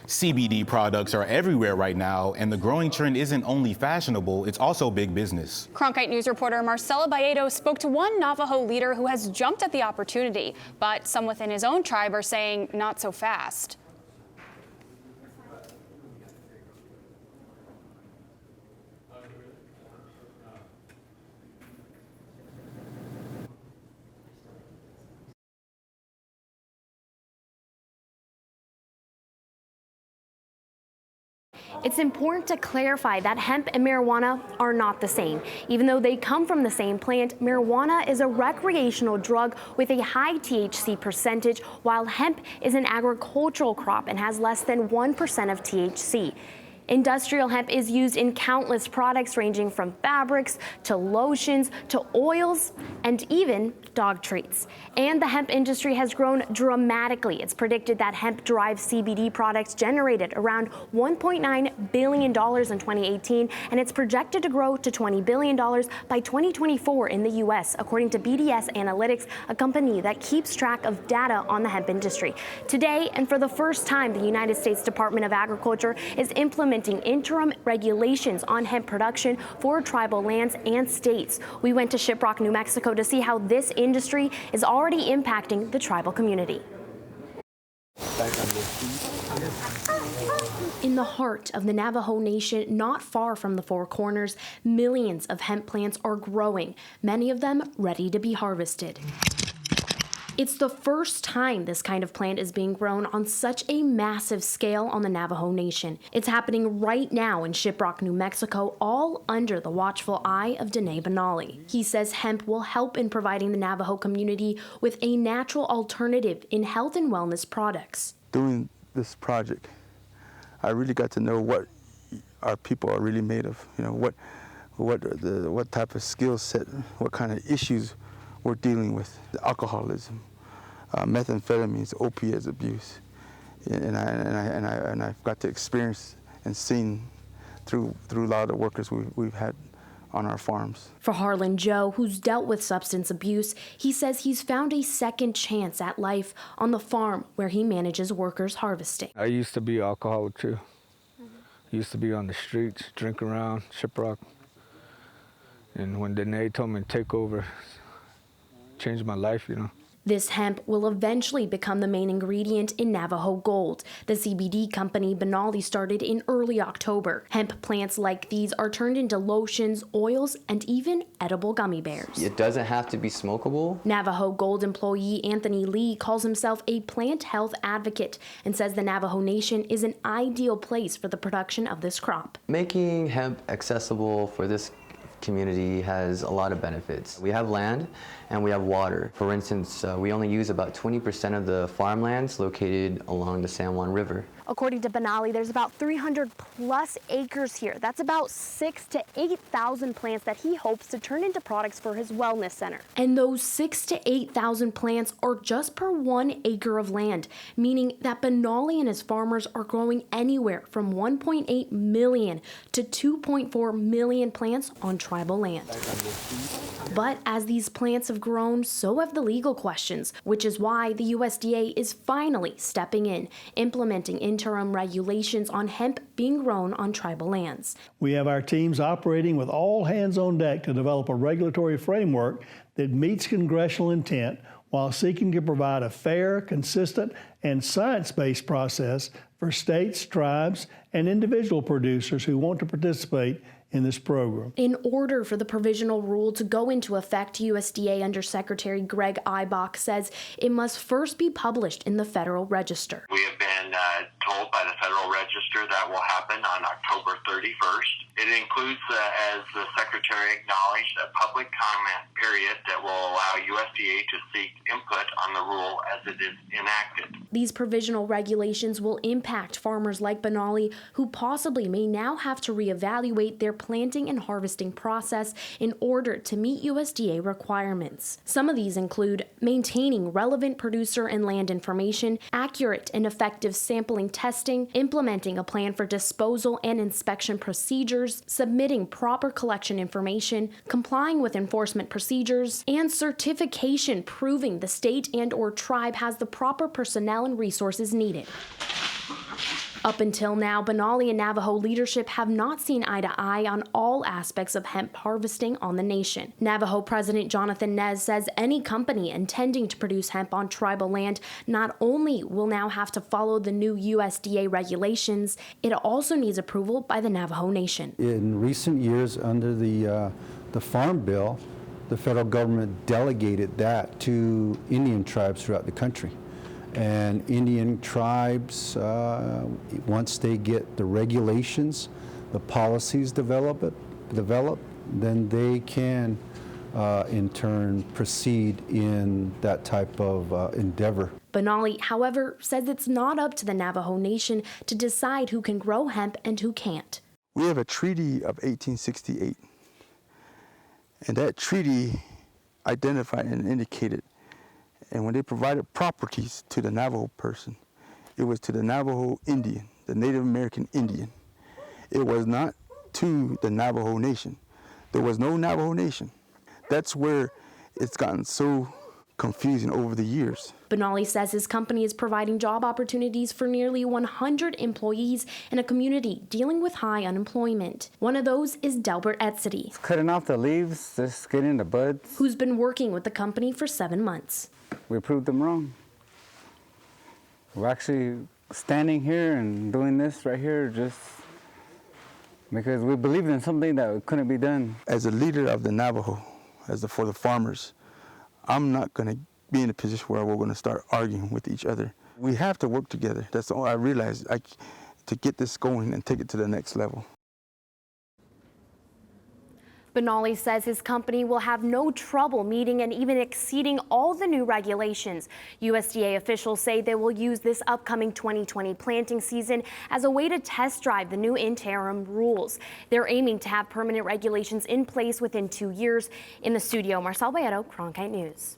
CBD products are everywhere right now, and the growing trend isn't only fashionable, it's also big business. Cronkite News reporter Marcella Baietto spoke to one Navajo leader who has jumped at the opportunity, but some within his own tribe are saying not so fast. It's important to clarify that hemp and marijuana are not the same. Even though they come from the same plant, marijuana is a recreational drug with a high THC percentage, while hemp is an agricultural crop and has less than 1% of THC. Industrial hemp is used in countless products ranging from fabrics to lotions to oils and even dog treats. And the hemp industry has grown dramatically. It's predicted that hemp-derived CBD products generated around $1.9 billion in 2018, and it's projected to grow to $20 billion by 2024 in the U.S., according to BDS Analytics, a company that keeps track of data on the hemp industry. Today, and for the first time, the United States Department of Agriculture is implementing interim regulations on hemp production for tribal lands and states. We went to Shiprock, New Mexico to see how this industry is already impacting the tribal community. In the heart of the Navajo Nation, not far from the Four Corners, millions of hemp plants are growing, many of them ready to be harvested. It's the first time this kind of plant is being grown on such a massive scale on the Navajo Nation. It's happening right now in Shiprock, New Mexico, all under the watchful eye of Dene Benally. He says hemp will help in providing the Navajo community with a natural alternative in health and wellness products. Doing this project, I really got to know what our people are really made of. You know, what type of skill set, what kind of issues we're dealing with. Alcoholism, methamphetamines, opiates abuse, and I've got to experience and seen through a lot of the workers we've had on our farms. For Harlan Joe, who's dealt with substance abuse, he says he's found a second chance at life on the farm where he manages workers harvesting. I used to be alcoholic too. Used to be on the streets, drink around Shiprock. And when Dene told me to take over, changed my life, you know. This hemp will eventually become the main ingredient in Navajo Gold, the CBD company Benally started in early October. Hemp plants like these are turned into lotions, oils, and even edible gummy bears. It doesn't have to be smokable. Navajo Gold employee Anthony Lee calls himself a plant health advocate and says the Navajo Nation is an ideal place for the production of this crop. Making hemp accessible for this community has a lot of benefits. We have land and we have water. For instance, we only use about 20% of the farmlands located along the San Juan River. According to Benally, there's about 300 plus acres here. That's about 6,000 to 8,000 plants that he hopes to turn into products for his wellness center. And those 6,000 to 8,000 plants are just per 1 acre of land, meaning that Benally and his farmers are growing anywhere from 1.8 million to 2.4 million plants on tribal land. But as these plants have grown, so have the legal questions, which is why the USDA is finally stepping in, implementing interim regulations on hemp being grown on tribal lands. We have our teams operating with all hands on deck to develop a regulatory framework that meets congressional intent while seeking to provide a fair, consistent, and science-based process for states, tribes, and individual producers who want to participate in this program. In order for the provisional rule to go into effect, USDA Undersecretary Greg Eibach says it must first be published in the Federal Register. We have been told by the Federal Register that will happen on October 31st. It includes, as the Secretary acknowledged, a public comment period that will allow USDA to seek input on the rule as it is enacted. These provisional regulations will impact farmers like Benally, who possibly may now have to reevaluate their planting and harvesting process in order to meet USDA requirements. Some of these include maintaining relevant producer and land information, accurate and effective sampling testing, implementing a plan for disposal and inspection procedures, submitting proper collection information, complying with enforcement procedures, and certification proving the state and/or tribe has the proper personnel and resources needed. Up until now, Benally and Navajo leadership have not seen eye to eye on all aspects of hemp harvesting on the nation. Navajo President Jonathan Nez says any company intending to produce hemp on tribal land not only will now have to follow the new USDA regulations, it also needs approval by the Navajo Nation. In recent years, under the Farm Bill, the federal government delegated that to Indian tribes throughout the country. And Indian tribes, once they get the regulations, the policies developed, then they can in turn proceed in that type of endeavor. Benally, however, says it's not up to the Navajo Nation to decide who can grow hemp and who can't. We have a treaty of 1868, and that treaty identified and indicated, and when they provided properties to the Navajo person, it was to the Navajo Indian, the Native American Indian. It was not to the Navajo Nation. There was no Navajo Nation. That's where it's gotten so confusing over the years. Benally says his company is providing job opportunities for nearly 100 employees in a community dealing with high unemployment. One of those is Delbert Etzity, cutting off the leaves, just getting the buds. Who's been working with the company for 7 months. We proved them wrong. We're actually standing here and doing this right here just because we believed in something that couldn't be done. As a leader of the Navajo, for the farmers, I'm not going to be in a position where we're going to start arguing with each other. We have to work together. That's all I realized, to get this going and take it to the next level. Benally says his company will have no trouble meeting and even exceeding all the new regulations. USDA officials say they will use this upcoming 2020 planting season as a way to test drive the new interim rules. They're aiming to have permanent regulations in place within 2 years. In the studio, Marcella, Baietto, Cronkite News.